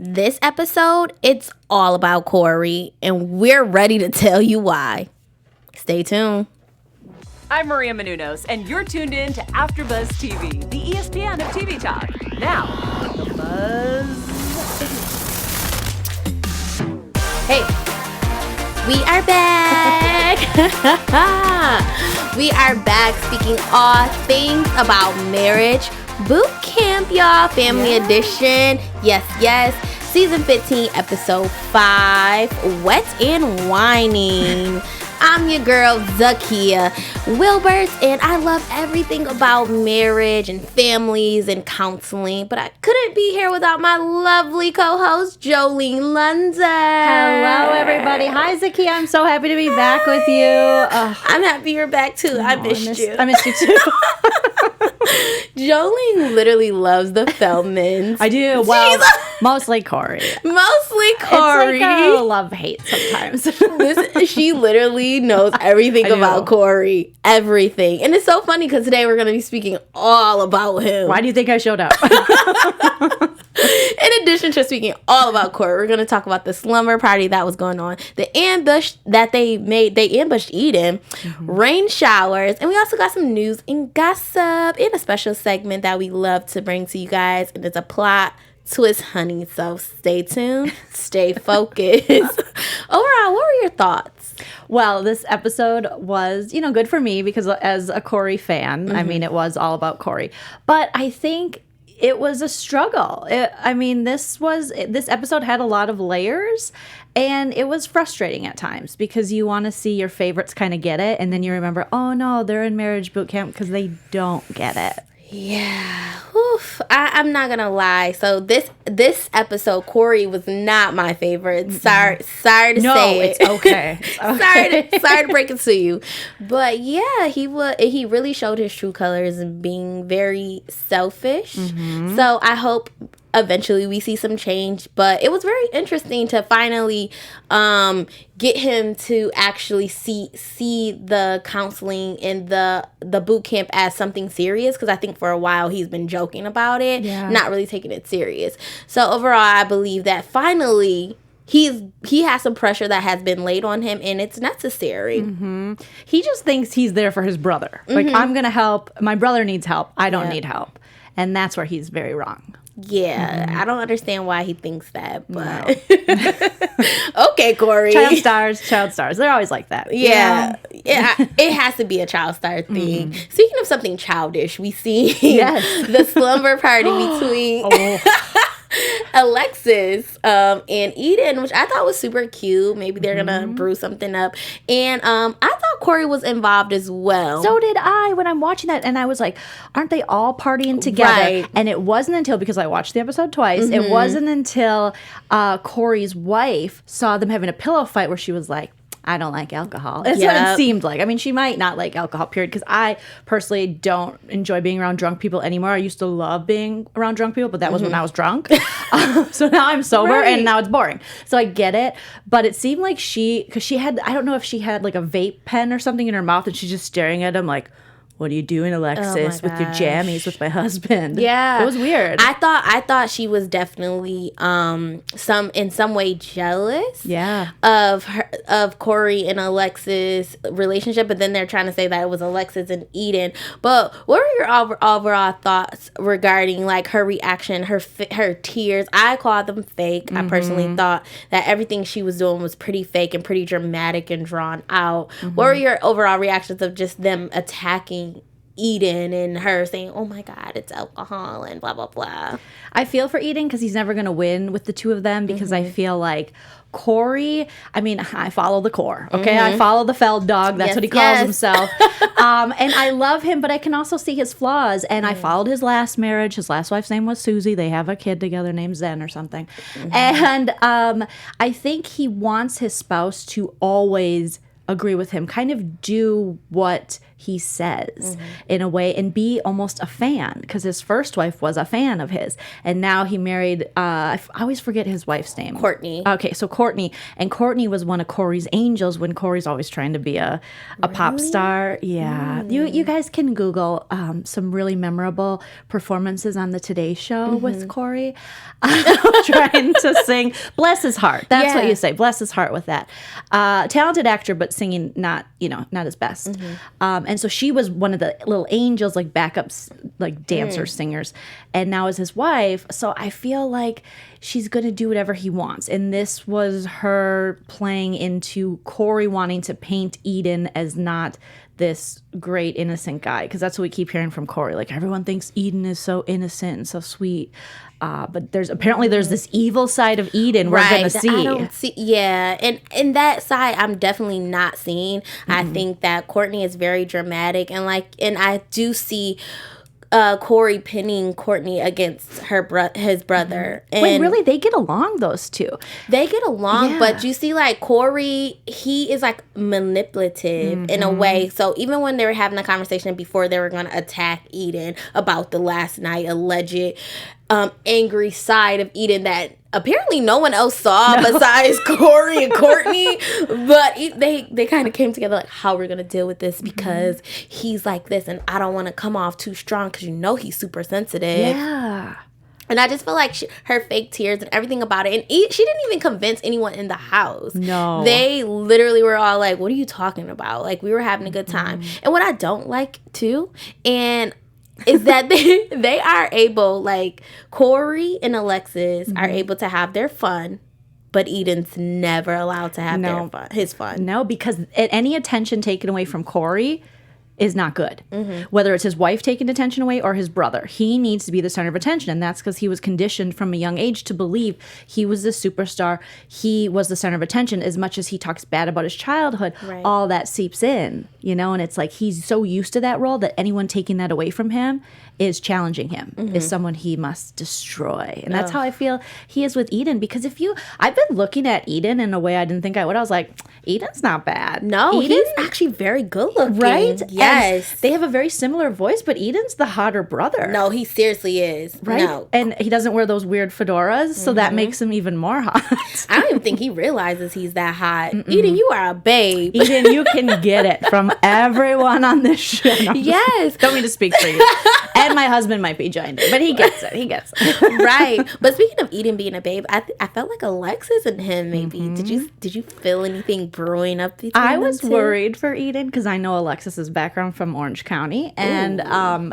This episode, it's all about Corey, and we're ready to tell you why. Stay tuned. I'm Maria Menounos, and you're tuned in to AfterBuzz TV, the ESPN of TV talk. Now, the buzz. Hey, we are back. We are back speaking all things about marriage. Boot camp, y'all. Family edition. Yes. Season 15, episode 5. Wet and Whining. I'm your girl, Zakia Wilbert, and I love everything about marriage and families and counseling, but I couldn't be here without my lovely co-host, Jolene Lunzer. Hello, everybody. Hi, Zakia. I'm so happy to be back with you. I'm happy you're back, too. I missed you. I missed you, too. Jolene literally loves the Feldmans. I do. Well, mostly Corey. Mostly Corey. It's like a love-hate sometimes. She literally knows everything about Corey. Everything. And it's so funny because today we're going to be speaking all about him. Why do you think I showed up? In addition to speaking all about Corey, we're going to talk about the slumber party that was going on, the ambush that they ambushed Eden, rain showers, and we also got some news and gossip in a special segment that we love to bring to you guys, and it's a plot twist, honey. So stay tuned, stay focused. Overall, what were your thoughts? Well, this episode was, good for me because as a Corey fan, I mean, it was all about Corey. But I think it was a struggle. This episode had a lot of layers, and it was frustrating at times because you want to see your favorites kind of get it, and then you remember, oh no, they're in marriage boot camp because they don't get it. Yeah. Oof. I'm not gonna lie. So this episode, Corey was not my favorite. Sorry to say it. No, it's okay. sorry to break it to you. But yeah, he really showed his true colors and being very selfish. So I hope eventually we see some change, but it was very interesting to finally get him to actually see the counseling and the boot camp as something serious, because I think for a while he's been joking about it, not really taking it serious. So overall, I believe that finally he has some pressure that has been laid on him, and it's necessary. He just thinks he's there for his brother. Like, I'm gonna help. My brother needs help. I don't need help, and that's where he's very wrong. Yeah, I don't understand why he thinks that, but okay, Corey. Child stars. They're always like that. Yeah, it has to be a child star thing. Speaking of something childish, we see the slumber party between Alexis and Eden, which I thought was super cute. Maybe they're gonna brew something up, and I thought Corey was involved as well. So did I when I'm watching that, and I was like, aren't they all partying together? Right. And it wasn't until, because I watched the episode twice, it wasn't until Corey's wife saw them having a pillow fight where she was like, I don't like alcohol. That's what it seemed like. I mean, she might not like alcohol, period, because I personally don't enjoy being around drunk people anymore. I used to love being around drunk people, but that was when I was drunk. So now I'm sober, and now it's boring. So I get it. But it seemed like because she had, I don't know if she had like a vape pen or something in her mouth, and she's just staring at him like, what are you doing, Alexis, with your jammies with my husband? Yeah. It was weird. I thought she was definitely in some way jealous of Corey and Alexis' relationship, but then they're trying to say that it was Alexis and Eden. But what were your overall thoughts regarding like her reaction, her tears? I called them fake. I personally thought that everything she was doing was pretty fake and pretty dramatic and drawn out. What were your overall reactions of just them attacking Eden and her saying, oh my God, it's alcohol and blah, blah, blah? I feel for Eden because he's never going to win with the two of them, because I feel like Corey, I mean, I follow the core, okay? I follow the Feld dog. That's what he calls himself. And I love him, but I can also see his flaws. And I followed his last marriage. His last wife's name was Susie. They have a kid together named Zen or something. And I think he wants his spouse to always agree with him, kind of do what he says in a way, and be almost a fan, because his first wife was a fan of his, and now he married I always forget his wife's name. Courtney. Okay, so Courtney, and Courtney was one of Corey's angels when Corey's always trying to be a pop star. Yeah. You guys can Google some really memorable performances on the Today Show with Corey trying to sing. Bless his heart. That's what you say. Bless his heart with that. Talented actor, but singing not his best. And so she was one of the little angels, like backups, like dancers, singers, and now is his wife. So I feel like she's going to do whatever he wants. And this was her playing into Corey wanting to paint Eden as not this great innocent guy, because that's what we keep hearing from Corey. Like, everyone thinks Eden is so innocent and so sweet. But there's this evil side of Eden we're going to see. I don't see. Yeah. And that side I'm definitely not seeing. I think that Courtney is very dramatic, and I do see Corey pinning Courtney against his brother. And wait, really? They get along, those two? They get along, but you see, like, Corey, he is, like, manipulative in a way. So even when they were having a conversation before they were going to attack Eden about the last night alleged angry side of Eden that apparently no one else saw besides Corey and Courtney, but they kind of came together like, how we're gonna deal with this, because he's like this and I don't want to come off too strong, because he's super sensitive. Yeah. And I just feel like her fake tears and everything about it. And she didn't even convince anyone in the house. No. They literally were all like, what are you talking about? Like, we were having a good time. And what I don't like, too, is that they are able, like, Corey and Alexis are able to have their fun, but Eden's never allowed to have his fun. No, because any attention taken away from Corey is not good. Whether it's his wife taking attention away or his brother, he needs to be the center of attention, and that's because he was conditioned from a young age to believe he was the superstar, he was the center of attention. As much as he talks bad about his childhood, all that seeps in, and it's like he's so used to that role that anyone taking that away from him is challenging him, is someone he must destroy. And that's how I feel he is with Eden, because I've been looking at Eden in a way I didn't think I would. I was like, Eden's not bad. No, he's actually very good looking. Right? Yes. And they have a very similar voice, but Eden's the hotter brother. No, he seriously is. Right? No. And he doesn't wear those weird fedoras, so that makes him even more hot. I don't even think he realizes he's that hot. Eden, you are a babe. Eden, you can get it from everyone on this show. Yes. Don't mean to speak for you. And my husband might be joined in, but he gets it. He gets it. Right. But speaking of Eden being a babe, I felt like Alexis and him maybe. Did you feel anything brewing up between I them was two? worried for Eden, because I know Alexis's background from Orange County, and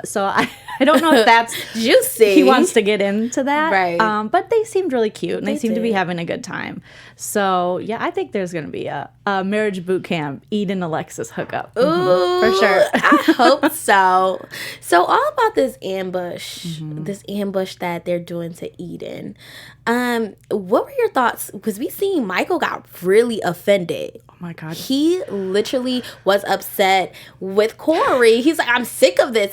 so I don't know if that's juicy. He wants to get into that, right? But they seemed really cute, and they seemed to be did. having a good time. So yeah, I think there's going to be a marriage boot camp Eden Alexis hookup. Ooh, for sure. I hope so. So all about this ambush that they're doing to Eden. What were your thoughts? Because we seen Michael got really offended. Oh my God. He literally was upset with Corey. He's like, I'm sick of this.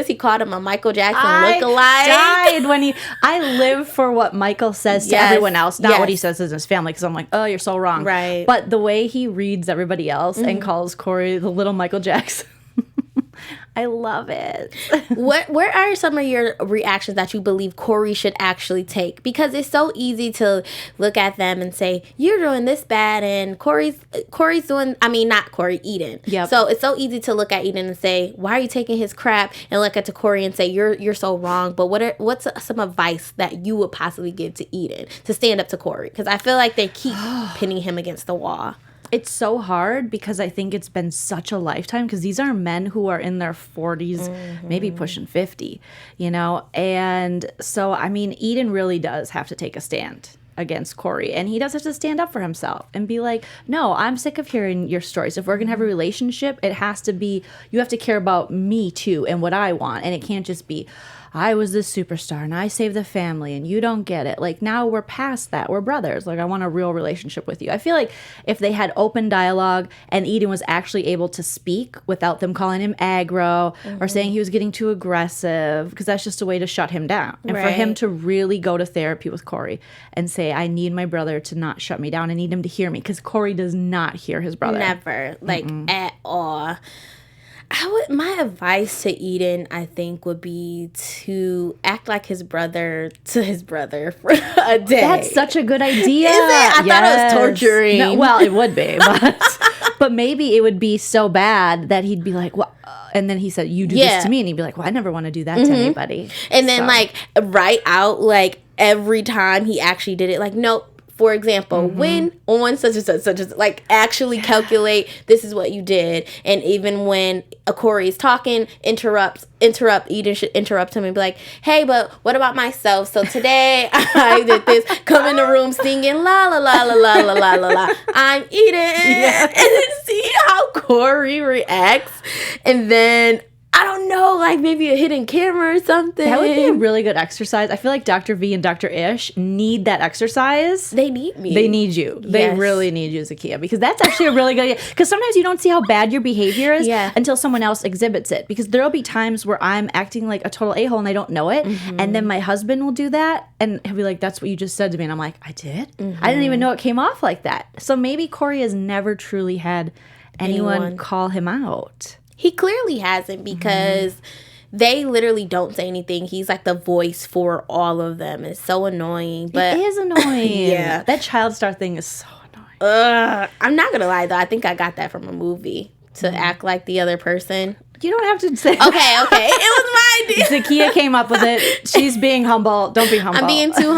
He called him a Michael Jackson lookalike. I died when I live for what Michael says to everyone else, not what he says to his family, because I'm like, oh, you're so wrong. Right. But the way he reads everybody else and calls Corey the little Michael Jackson. I love it. Where are some of your reactions that you believe Corey should actually take? Because it's so easy to look at them and say, you're doing this bad, and Corey's doing, not Corey, Eden. Yep. So it's so easy to look at Eden and say, why are you taking his crap? And look at Corey and say, you're so wrong. But what's some advice that you would possibly give to Eden to stand up to Corey? Because I feel like they keep pinning him against the wall. It's so hard, because I think it's been such a lifetime, because these are men who are in their 40s, maybe pushing 50, And so, Eden really does have to take a stand against Corey, and he does have to stand up for himself and be like, no, I'm sick of hearing your stories. If we're gonna have a relationship, it has to be, you have to care about me too and what I want, and it can't just be, I was this superstar and I saved the family and you don't get it. Like, now we're past that. We're brothers. Like, I want a real relationship with you. I feel like if they had open dialogue and Eden was actually able to speak without them calling him aggro or saying he was getting too aggressive, because that's just a way to shut him down. And for him to really go to therapy with Corey and say, I need my brother to not shut me down. I need him to hear me, because Corey does not hear his brother. Never. Like, at all. My advice to Eden, I think, would be to act like his brother to his brother for a day. That's such a good idea. Is it? I thought it was torturing. No, well, it would be, but maybe it would be so bad that he'd be like, "What?" And then he said, "You do this to me," and he'd be like, "Well, I never want to do that to anybody." And then like write out like every time he actually did it. Like, nope. For example, when on such and such, like actually calculate this is what you did. And even when Corey's talking, interrupt, Eden should interrupt him and be like, hey, but what about myself? So today I did this, come in the room singing la la la la la la la la la. I'm Eden. Yeah. And then see how Corey reacts. And then I don't know, like maybe a hidden camera or something. That would be a really good exercise. I feel like Dr. V and Dr. Ish need that exercise. They need me. They need you. Yes. They really need you, Zakiya, because that's actually a really good idea. Because sometimes you don't see how bad your behavior is until someone else exhibits it. Because there'll be times where I'm acting like a total a-hole and I don't know it. And then my husband will do that and he'll be like, that's what you just said to me. And I'm like, I did? I didn't even know it came off like that. So maybe Corey has never truly had anyone call him out. He clearly hasn't, because they literally don't say anything. He's like the voice for all of them. It's so annoying. But it is annoying. Yeah. That child star thing is so annoying. I'm not going to lie, though. I think I got that from a movie, to act like the other person. You don't have to say Okay. It was my idea. Zakiya came up with it. She's being humble. Don't be humble. I'm being too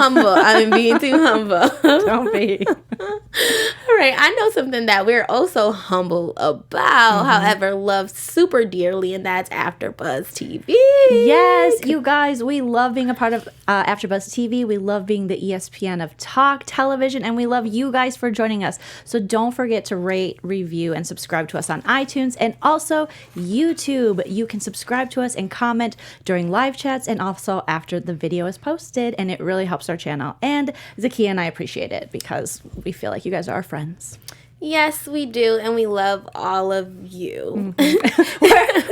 humble. Don't be. All right. I know something that we're also humble about, however, love super dearly, and that's AfterBuzz TV. Yes, you guys, we love being a part of AfterBuzz TV. We love being the ESPN of talk television, and we love you guys for joining us. So don't forget to rate, review, and subscribe to us on iTunes and also YouTube. You can subscribe to us and comment during live chats and also after the video is posted, and it really helps our channel. And Zakiya and I appreciate it because we feel like you guys are our friends. Yes, we do, and we love all of you.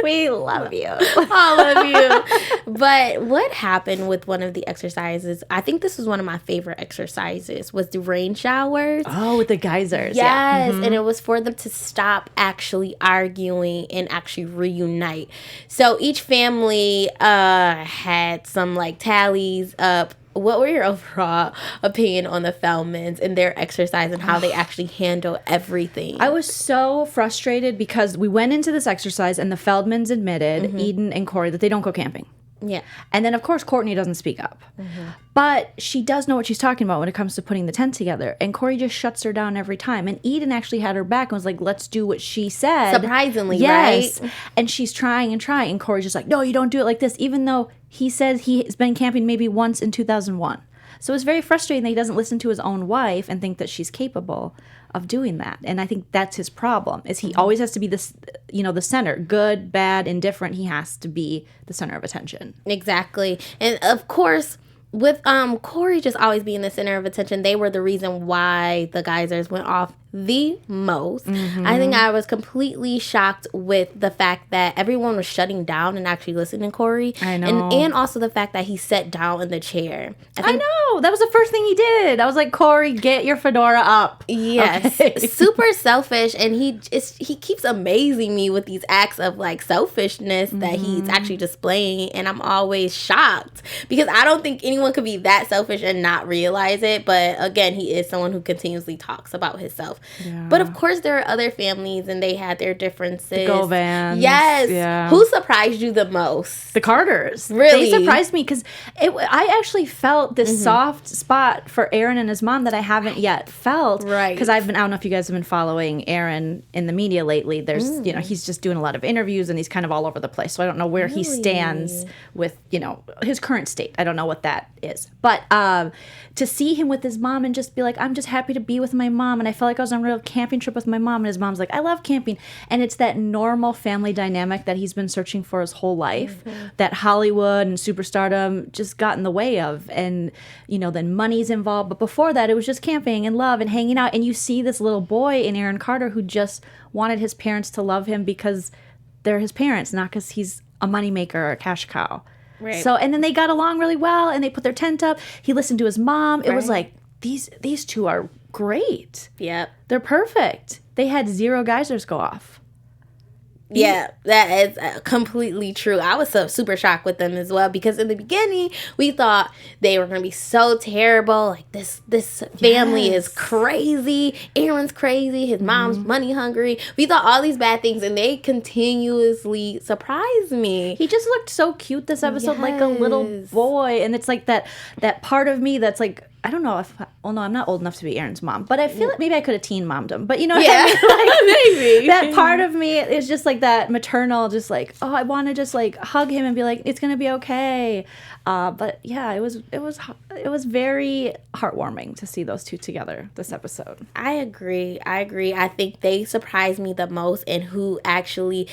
We love you. All of you. But what happened with one of the exercises, I think this was one of my favorite exercises, was the rain showers. Oh, with the geysers. Yes, and it was for them to stop actually arguing and actually reunite. So each family had some like tallies up. What were your overall opinion on the Feldmans and their exercise and how they actually handle everything? I was so frustrated because we went into this exercise and the Feldmans admitted, Eden and Corey, that they don't go camping. Yeah. And then, of course, Courtney doesn't speak up. But she does know what she's talking about when it comes to putting the tent together. And Corey just shuts her down every time. And Eden actually had her back and was like, let's do what she said. Surprisingly, right? And she's trying and trying. And Corey's just like, no, you don't do it like this. Even though he says he's been camping maybe once in 2001. So it's very frustrating that he doesn't listen to his own wife and think that she's capable of doing that. And I think that's his problem, is he always has to be this, the center. Good, bad, indifferent. He has to be the center of attention. Exactly. And of course, with Corey just always being the center of attention, they were the reason why the geysers went off the most. I think I was completely shocked with the fact that everyone was shutting down and actually listening to Corey. I know. And also the fact that he sat down in the chair. I know. That was the first thing he did. I was like, Corey, get your fedora up. Yes. Okay. Super selfish. And he keeps amazing me with these acts of like selfishness that he's actually displaying. And I'm always shocked because I don't think anyone could be that selfish and not realize it. But again, he is someone who continuously talks about himself. Yeah. But of course, there are other families and they had their differences. The Govans. Yes. Yeah. Who surprised you the most? The Carters. Really? They surprised me because I actually felt this soft spot for Aaron and his mom that I haven't yet felt. Right. Because I don't know if you guys have been following Aaron in the media lately. There's, he's just doing a lot of interviews and he's kind of all over the place. So I don't know where he stands with, his current state. I don't know what that is. But to see him with his mom and just be like, I'm just happy to be with my mom. And I felt like I was on a real camping trip with my mom. And his mom's like, I love camping. And it's that normal family dynamic that he's been searching for his whole life. That Hollywood and superstardom just got in the way of. And, then money's involved. But before that, it was just camping and love and hanging out. And you see this little boy in Aaron Carter who just wanted his parents to love him because they're his parents, not because he's a moneymaker or a cash cow. Right. So, and then they got along really well and they put their tent up. He listened to his mom. It was like, these two are great. Yep. They're perfect. They had 0 geysers go off. Yeah, that is completely true. I was so super shocked with them as well because in the beginning we thought they were going to be so terrible. Like this family is crazy. Aaron's crazy. His mom's money hungry. We thought all these bad things, and they continuously surprised me. He just looked so cute this episode, like a little boy, and it's like that part of me that's like, I don't know if, well, no, I'm not old enough to be Aaron's mom, but I feel like maybe I could have teen mommed him. But you know what I mean? Like, maybe. That part of me is just like that maternal, just like, oh, I want to just like hug him and be like, it's going to be okay. But yeah, it was very heartwarming to see those two together this episode. I agree. I think they surprised me the most, and who actually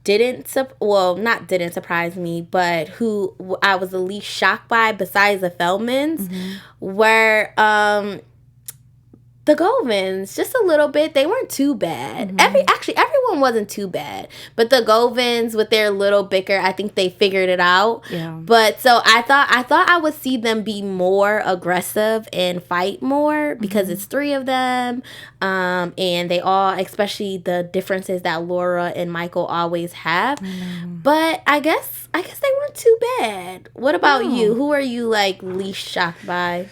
not didn't surprise me, but who I was the least shocked by besides the Feldmans were the Govins, just a little bit. They weren't too bad. Everyone wasn't too bad. But the Govins with their little bicker, I think they figured it out. Yeah. But so I thought I would see them be more aggressive and fight more because it's three of them. And they all, especially the differences that Laura and Michael always have. But I guess they weren't too bad. What about you? Who are you like least shocked by?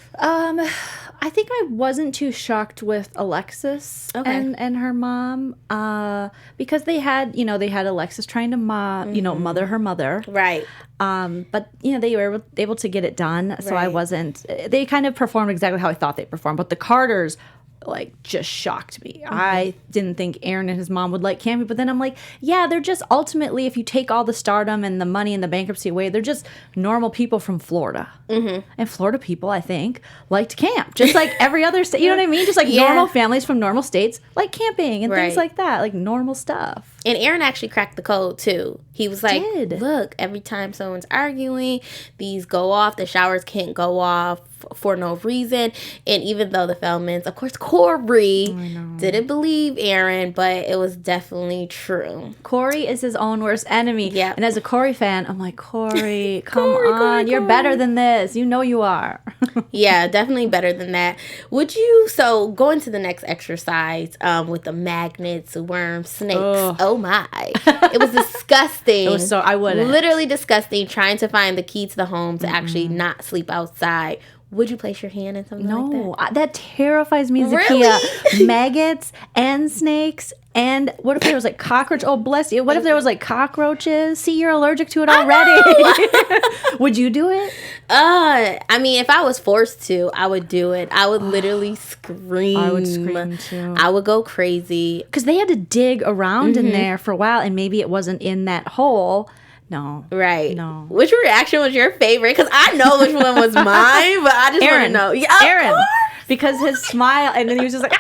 I think I wasn't too shocked with Alexis and her mom because they had Alexis trying to mother her mother. Right. But, they were able to get it done. So I wasn't, they kind of performed exactly how I thought they performed. But the Carters, like, just shocked me. I didn't think Aaron and his mom would like Campy, but then I'm like, yeah, they're just ultimately, if you take all the stardom and the money and the bankruptcy away, they're just normal people from Florida. And Florida people, I think, like to camp, just like every other state. You know what I mean? Just like normal families from normal states like camping and things like that, like normal stuff. And Aaron actually cracked the code too. He was like, look, every time someone's arguing, these go off. The showers can't go off for no reason. And even though the Feldmans, of course, Corey didn't believe Aaron, but it was definitely true. Corey is his own worst enemy. Yeah. And as a Corey fan, I'm like, Corey, come on. You're better than this. You know you are. Yeah, definitely better than that. So going to the next exercise with the magnets, worms, snakes. Oh my. It was disgusting. It was I wouldn't. Literally disgusting, trying to find the key to the home to actually not sleep outside. Would you place your hand in something like that? That terrifies me, Zakia. Really? Maggots and snakes. And what if there was like cockroach? Oh, bless you. What if there was like cockroaches? See, you're allergic to it already. Would you do it? I mean, if I was forced to, I would do it. I would literally scream. I would scream too. I would go crazy. Because they had to dig around in there for a while, and maybe it wasn't in that hole. No. Right. No. Which reaction was your favorite? Because I know which one was mine, but I just want to know. Yeah, Aaron. Because his smile, and then he was just like,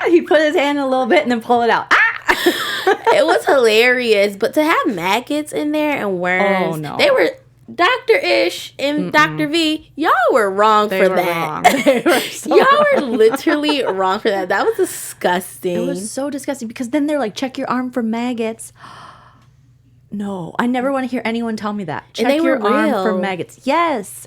he put his hand in a little bit and then pull it out. It was hilarious. But to have maggots in there and worms, they were Dr. Ish and Dr. V, y'all were wrong for that. They were so y'all were literally wrong for that. That was disgusting. It was so disgusting because then they're like, check your arm for maggots. No, I never want to hear anyone tell me that. Check your arm for maggots. Yes.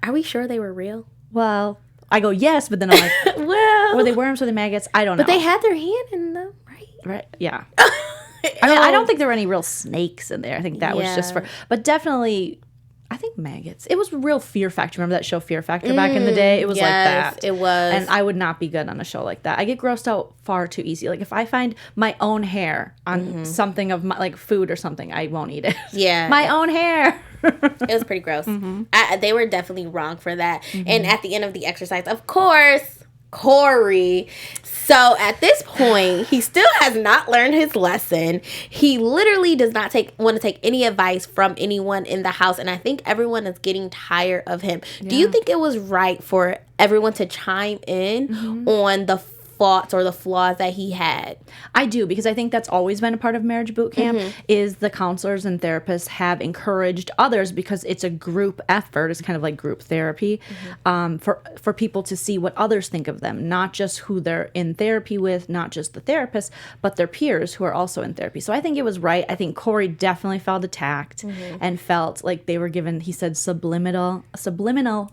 Are we sure they were real? Well, I go yes, but then I'm like, well, were they worms or the maggots? I don't know. But they had their hand in them, right? Right. Yeah. I mean, I don't think there were any real snakes in there. I think that was just but definitely, I think maggots. It was a real Fear Factor. Remember that show Fear Factor back in the day? It was like that. It was. And I would not be good on a show like that. I get grossed out far too easy. Like if I find my own hair on something of my, like food or something, I won't eat it. Yeah. My own hair. It was pretty gross. They were definitely wrong for that. And at the end of the exercise, of course, Corey. So at this point, he still has not learned his lesson. He literally does not want to take any advice from anyone in the house. And I think everyone is getting tired of him. Yeah. Do you think it was right for everyone to chime in on the faults or the flaws that he had? I do, because I think that's always been a part of marriage boot camp is the counselors and therapists have encouraged others, because it's a group effort. It's kind of like group therapy for people to see what others think of them, not just who they're in therapy with, not just the therapist, but their peers who are also in therapy. So I think it was right. I think Corey definitely felt attacked and felt like they were given, he said, subliminal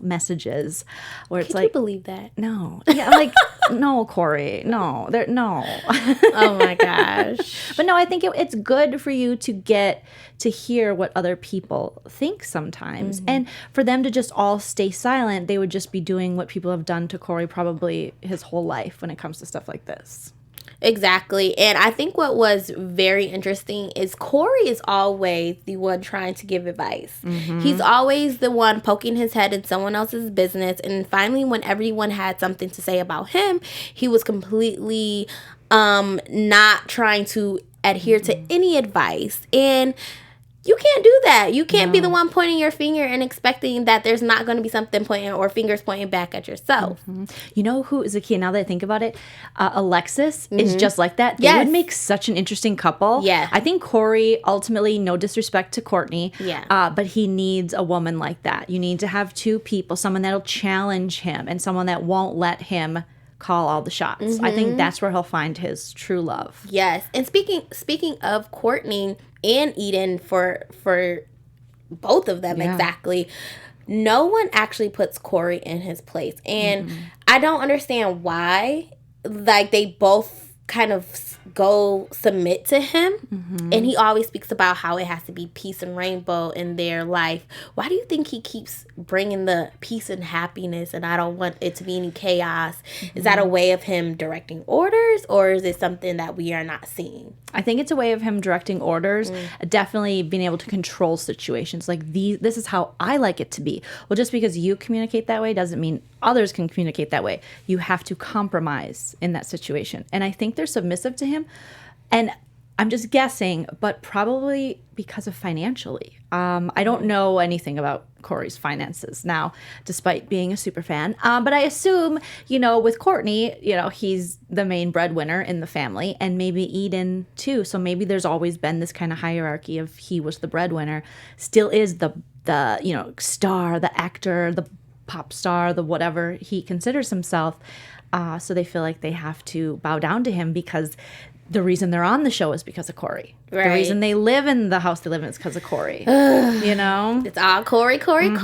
messages where it's Could like, you believe that? No. Yeah, I'm like, no, Corey. Corey. No. Oh my gosh. But no, I think it's good for you to get to hear what other people think sometimes. And for them to just all stay silent, they would just be doing what people have done to Corey probably his whole life when it comes to stuff like this. Exactly. And I think what was very interesting is Corey is always the one trying to give advice. He's always the one poking his head in someone else's business. And finally, when everyone had something to say about him, he was completely not trying to adhere to any advice. And you can't do that. You can't be the one pointing your finger and expecting that there's not going to be something pointing or fingers pointing back at yourself. You know who is a key? Now that I think about it, Alexis is just like that. They would make such an interesting couple. Yeah. I think Corey, ultimately, no disrespect to Courtney, but he needs a woman like that. You need to have two people, someone that'll challenge him and someone that won't let him call all the shots. I think that's where he'll find his true love. Yes. And speaking of Courtney and Eden, for both of them exactly, no one actually puts Corey in his place. And I don't understand why. Like, they both kind of go submit to him, and he always speaks about how it has to be peace and rainbow in their life. Why do you think he keeps bringing the peace and happiness, and I don't want it to be any chaos? Is that a way of him directing orders, or is it something that we are not seeing? I think it's a way of him directing orders, definitely being able to control situations. Like, this is how I like it to be. Well, just because you communicate that way doesn't mean others can communicate that way. You have to compromise in that situation. And I think they're submissive to him. And I'm just guessing, but probably because of financially. I don't know anything about Corey's finances now, despite being a super fan. But I assume, with Courtney, he's the main breadwinner in the family, and maybe Eden too. So maybe there's always been this kind of hierarchy of he was the breadwinner, still is the star, the actor, the pop star, the whatever he considers himself. So they feel like they have to bow down to him because the reason they're on the show is because of Corey. Right. The reason they live in the house they live in is because of Corey. It's all Corey. Corey. It's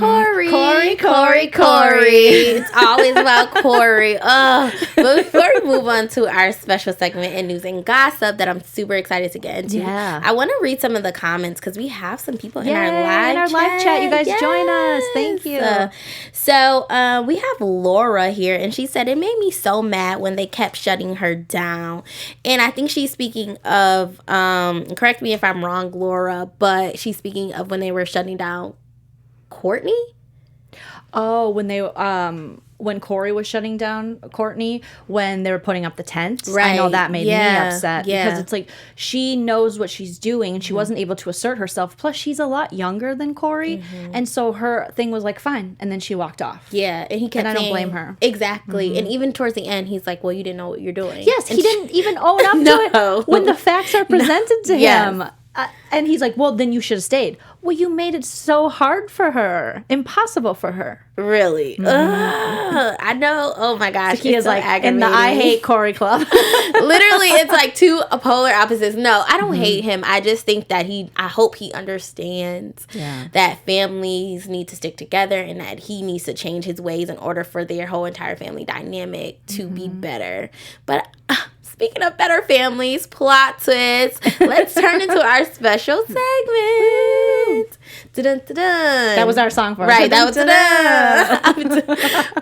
always about Corey. But before we move on to our special segment in news and gossip that I'm super excited to get into, I want to read some of the comments because we have some people in our live chat. You guys join us. Thank you. So we have Laura here, and she said, it made me so mad when they kept shutting her down. And I think she's speaking of, correct me if I'm wrong, Laura, but she's speaking of when they were shutting down Courtney. Oh, when Corey was shutting down Courtney, when they were putting up the tent. Right. I know that made me upset because it's like she knows what she's doing and she wasn't able to assert herself. Plus, she's a lot younger than Corey. And so her thing was like, fine. And then she walked off. Yeah. And he kept saying, I don't blame her. Exactly. And even towards the end, he's like, well, you didn't know what you're doing. Yes. He didn't even own up to it when the facts are presented to him. And he's like, well, then you should have stayed. Well, you made it so hard for her. Impossible for her. Really? I know. Oh, my gosh. So he is like in the I hate Corey club. Literally, it's like two polar opposites. No, I don't hate him. I just think that I hope he understands that families need to stick together and that he needs to change his ways in order for their whole entire family dynamic to be better. But speaking of better families, plot twists, let's turn into our special segment. Dun-dun-dun-dun. That was our song for right. That was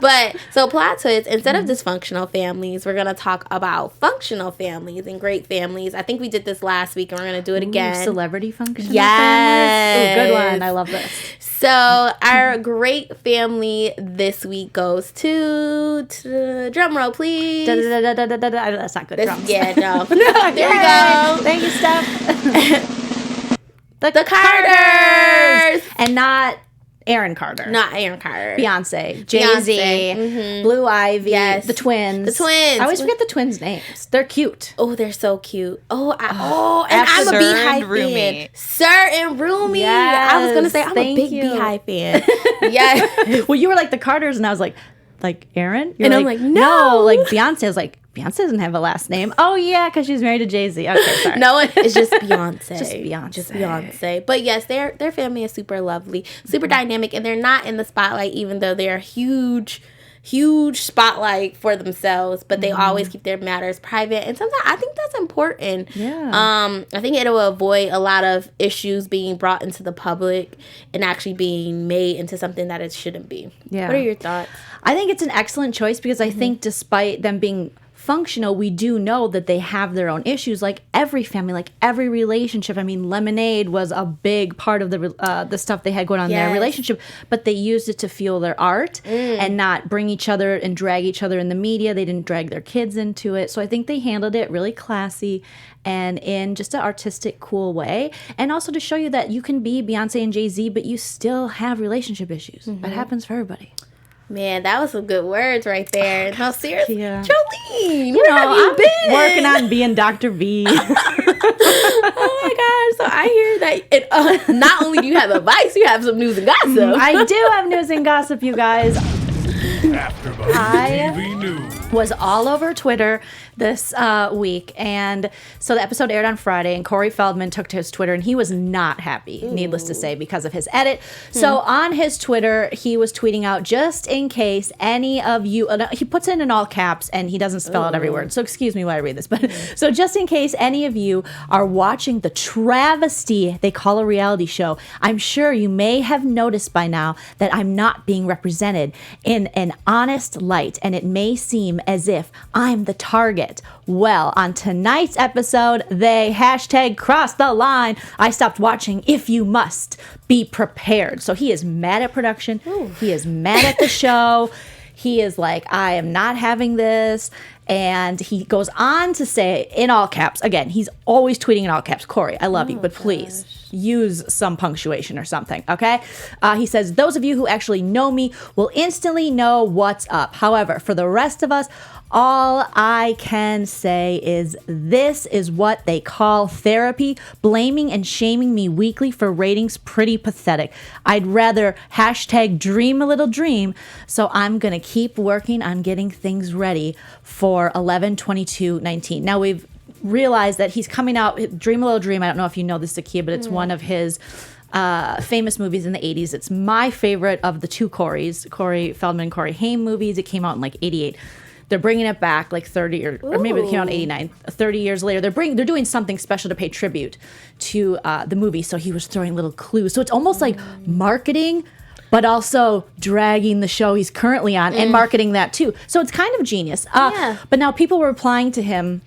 But so plot twists. Instead of dysfunctional families, we're gonna talk about functional families and great families. I think we did this last week, and we're gonna do it again. Celebrity functional families. Ooh, good one. I love this. So our great family this week goes to drum roll, please. That's not good. Drums. Yeah, no. There we go. Thank you, Steph. The Carters. And not Aaron Carter. Not Aaron Carter. Beyonce. Jay-Z. Blue Ivy. Yes. The twins. I always forget the twins' names. They're cute. Oh, they're so cute. And I'm a Beehive fan. Sir and Rumi. Yes. I was going to say, I'm a big Beehive fan. Yes. Well, you were like the Carters, and I was like Aaron? And I'm like, no. Like Beyonce. I was like, Beyonce doesn't have a last name. Oh, yeah, because she's married to Jay-Z. Okay, sorry. No, it's just Beyonce. Just Beyonce. But yes, their family is super lovely, super dynamic, and they're not in the spotlight, even though they're huge huge spotlight for themselves, but they always keep their matters private. And sometimes I think that's important. Yeah. I think it'll avoid a lot of issues being brought into the public and actually being made into something that it shouldn't be. Yeah. What are your thoughts? I think it's an excellent choice because I think despite them being functional, we do know that they have their own issues, like every family, like every relationship. I mean, Lemonade was a big part of the stuff they had going on in their relationship, but they used it to fuel their art and not bring each other and drag each other in the media. They didn't drag their kids into it. So I think they handled it really classy and in just an artistic, cool way. And also to show you that you can be Beyonce and Jay-Z, but you still have relationship issues. That happens for everybody. Man, that was some good words right there. No, seriously, Yeah. Jolene, where have you been? Working on being Dr. V. Oh my gosh! So I hear that not only do you have advice, you have some news and gossip. I do have news and gossip, you guys. AfterBuzz TV News. Was all over Twitter this week, and so the episode aired on Friday, and Corey Feldman took to his Twitter, and he was not happy, needless to say, because of his edit. So on his Twitter, he was tweeting out, just in case any of you, he puts it in all caps, and he doesn't spell out every word, so excuse me while I read this, but so just in case any of you are watching the travesty they call a reality show, I'm sure you may have noticed by now that I'm not being represented in an honest light, and it may seem as if I'm the target. Well, on tonight's episode, they #crossed the line. I stopped watching. If you must, be prepared. So he is mad at production. He is mad at the show. He is like, I am not having this. And he goes on to say, in all caps, again, he's always tweeting in all caps, Corey, I love you, but please use some punctuation or something, okay? He says, those of you who actually know me will instantly know what's up. However, for the rest of us, all I can say is this is what they call therapy. Blaming and shaming me weekly for ratings, pretty pathetic. I'd rather #dream a little dream. So I'm going to keep working on getting things ready for 11/22/19. Now we've realized that he's coming out, Dream a Little Dream. I don't know if you know this, Zakiya, but it's one of his famous movies in the 80s. It's my favorite of the two Coreys, Corey Feldman, Corey Haim movies. It came out in like 88. They're bringing it back like 30 or maybe it came out in 89. 30 years later, they're doing something special to pay tribute to the movie. So he was throwing little clues. So it's almost like marketing, but also dragging the show he's currently on and marketing that too. So it's kind of genius. But now people were replying to him,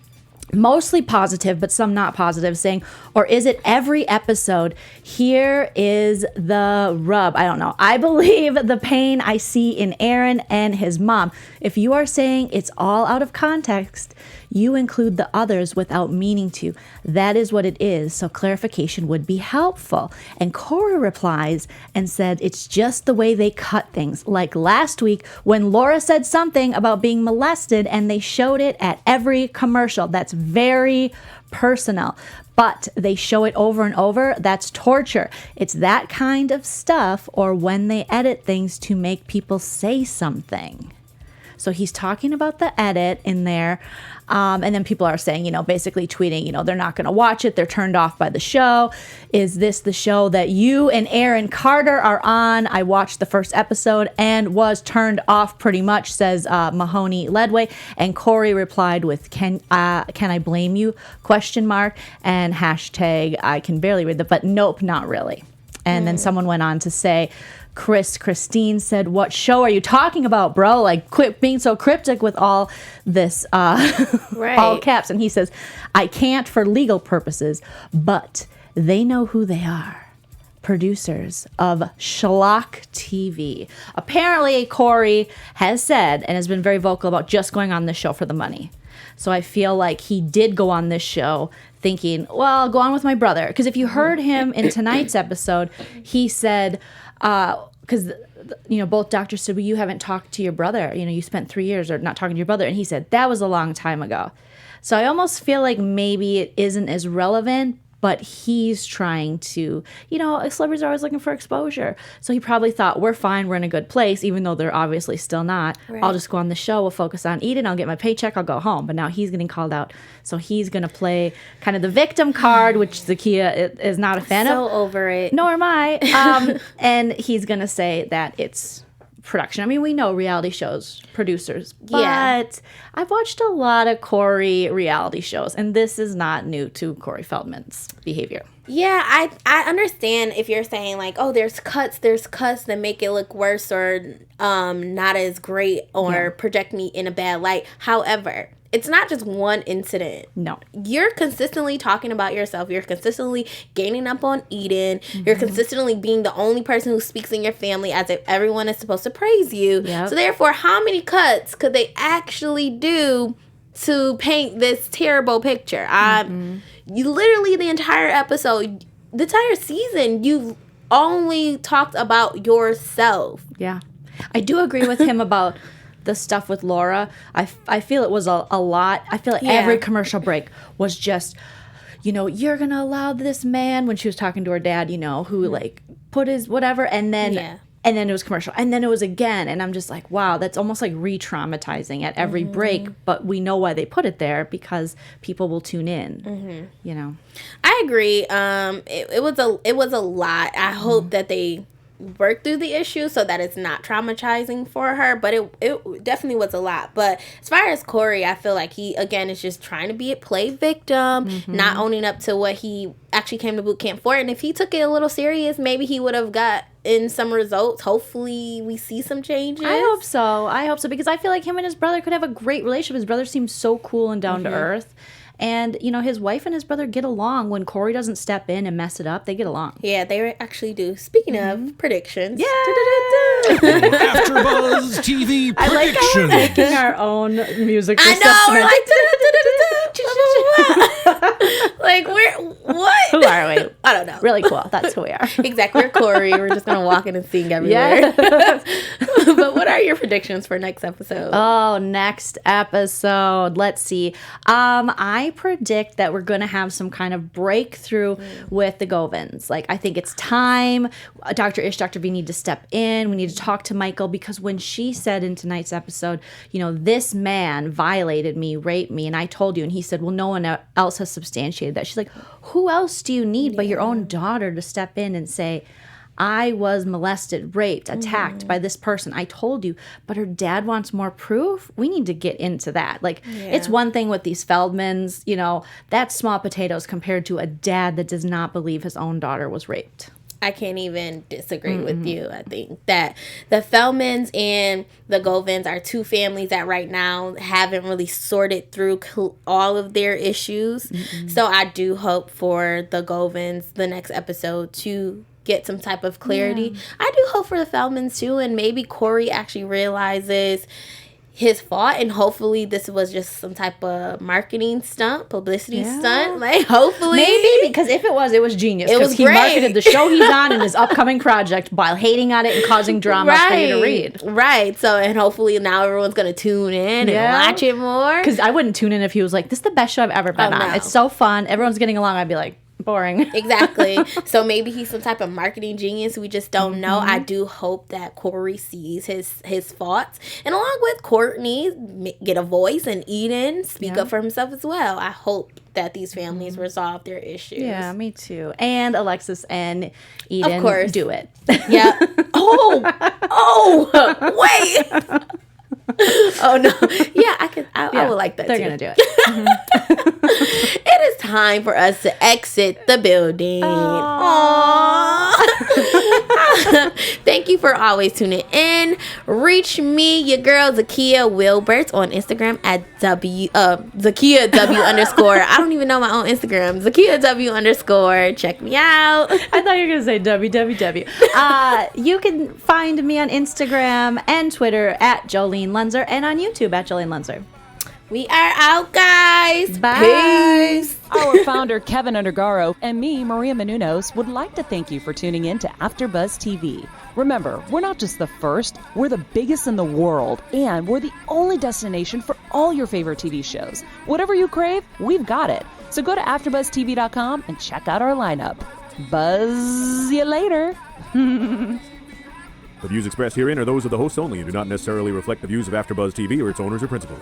mostly positive, but some not positive, saying, or is it every episode? Here is the rub. I don't know. I believe the pain I see in Aaron and his mom. If you are saying it's all out of context, you include the others without meaning to. That is what it is, so clarification would be helpful. And Cora replies and said, it's just the way they cut things. Like last week when Laura said something about being molested and they showed it at every commercial. That's very personal. But they show it over and over. That's torture. It's that kind of stuff, or when they edit things to make people say something. So he's talking about the edit in there. And then people are saying, basically tweeting, they're not going to watch it. They're turned off by the show. Is this the show that you and Aaron Carter are on? I watched the first episode and was turned off pretty much, says Mahoney Ledway. And Corey replied with, can I blame you? ? And # I can barely read that, but nope, not really. And then someone went on to say, Christine said, what show are you talking about, bro? Like, quit being so cryptic with all this, all caps. And he says, I can't for legal purposes, but they know who they are. Producers of Schlock TV. Apparently, Corey has said and has been very vocal about just going on this show for the money. So I feel like he did go on this show thinking, well, I'll go on with my brother. Because if you heard him in tonight's episode, he said, because both doctors said, well, you haven't talked to your brother. You spent 3 years or not talking to your brother. And he said, that was a long time ago. So I almost feel like maybe it isn't as relevant, but he's trying to, celebrities are always looking for exposure. So he probably thought, we're fine, we're in a good place, even though they're obviously still not. Right. I'll just go on the show, we'll focus on eating, I'll get my paycheck, I'll go home. But now he's getting called out. So he's going to play kind of the victim card, which Zakiya is not a fan of. So over it. Nor am I. And he's going to say that it's production. I mean, we know reality shows, producers, but I've watched a lot of Corey reality shows, and this is not new to Corey Feldman's behavior. Yeah, I understand if you're saying like, oh, there's cuts that make it look worse or not as great or project me in a bad light. However, it's not just one incident. No. You're consistently talking about yourself. You're consistently gaining up on Eden. Mm-hmm. You're consistently being the only person who speaks in your family as if everyone is supposed to praise you. Yep. So therefore, how many cuts could they actually do to paint this terrible picture? You literally the entire episode, the entire season, you only talked about yourself. Yeah. I do agree with him about the stuff with Laura. I feel it was a lot. I feel like every commercial break was just, you're going to allow this man, when she was talking to her dad, who like put his whatever, and then it was commercial, and then it was again, and I'm just like, wow, that's almost like re-traumatizing at every break, but we know why they put it there, because people will tune in. I agree. It was a lot. I hope that they work through the issue so that it's not traumatizing for her, but it definitely was a lot. But as far as Corey, I feel like he again is just trying to play victim, not owning up to what he actually came to boot camp for. And if he took it a little serious, maybe he would have got in some results. Hopefully we see some changes. I hope so, because I feel like him and his brother could have a great relationship. His brother seems so cool and down to earth. And, his wife and his brother get along. When Corey doesn't step in and mess it up, they get along. Yeah, they actually do. Speaking of predictions. Yeah. AfterBuzz TV predictions. I like how we're making our own music. I know. We're like, what? Who are we? I don't know. Really cool. That's who we are. Exactly. We're Corey. We're just going to walk in and sing everywhere. Yeah. But what are your predictions for next episode? Oh, next episode. Let's see. I predict that we're going to have some kind of breakthrough with the Govins. Like, I think it's time. Dr. Ish, Dr. V need to step in. We need to talk to Michael, because when she said in tonight's episode, this man violated me, raped me, and I told you, and he said, well, no one else has substantiated that. She's like, who else do you need but your own daughter to step in and say, I was molested, raped, attacked by this person. I told you, but her dad wants more proof. We need to get into that. Like, it's one thing with these Feldmans, that's small potatoes compared to a dad that does not believe his own daughter was raped. I can't even disagree with you. I think that the Feldmans and the Govins are two families that right now haven't really sorted through all of their issues. So I do hope for the Govins, the next episode, to get some type of clarity. I do hope for the Feldmans too, and maybe Corey actually realizes his fault, and hopefully this was just some type of marketing stunt, publicity stunt. Like, hopefully, maybe, because if it was genius. It was he great. Marketed the show he's on and his upcoming project while hating on it and causing drama for you to read. Right. So, and hopefully now everyone's gonna tune in and watch it more. Because I wouldn't tune in if he was like, "This is the best show I've ever been on. No. It's so fun. Everyone's getting along." I'd be like, boring. Exactly. So maybe he's some type of marketing genius. We just don't know. I do hope that Corey sees his faults, and along with Courtney, get a voice, and Eden speak up for himself as well. I hope that these families resolve their issues. Yeah, me too. And Alexis and Eden, of course, do it. Yeah. Wait. Oh no! Yeah, I would like that. They're too. Gonna do it. It is time for us to exit the building. Aww. Thank you for always tuning in. Reach me, your girl Zakia Wilbert, on Instagram at Zakia W _ I don't even know my own Instagram. Zakia W _ Check me out. I thought you were gonna say www. You can find me on Instagram and Twitter at Jolene Lenzer, and on YouTube at Jolene Lenzer. We are out, guys. Bye. Peace. Our founder, Keven Undergaro, and me, Maria Menounos, would like to thank you for tuning in to AfterBuzz TV. Remember, we're not just the first, we're the biggest in the world, and we're the only destination for all your favorite TV shows. Whatever you crave, we've got it. So go to AfterBuzzTV.com and check out our lineup. Buzz you later. The views expressed herein are those of the hosts only and do not necessarily reflect the views of AfterBuzz TV or its owners or principals.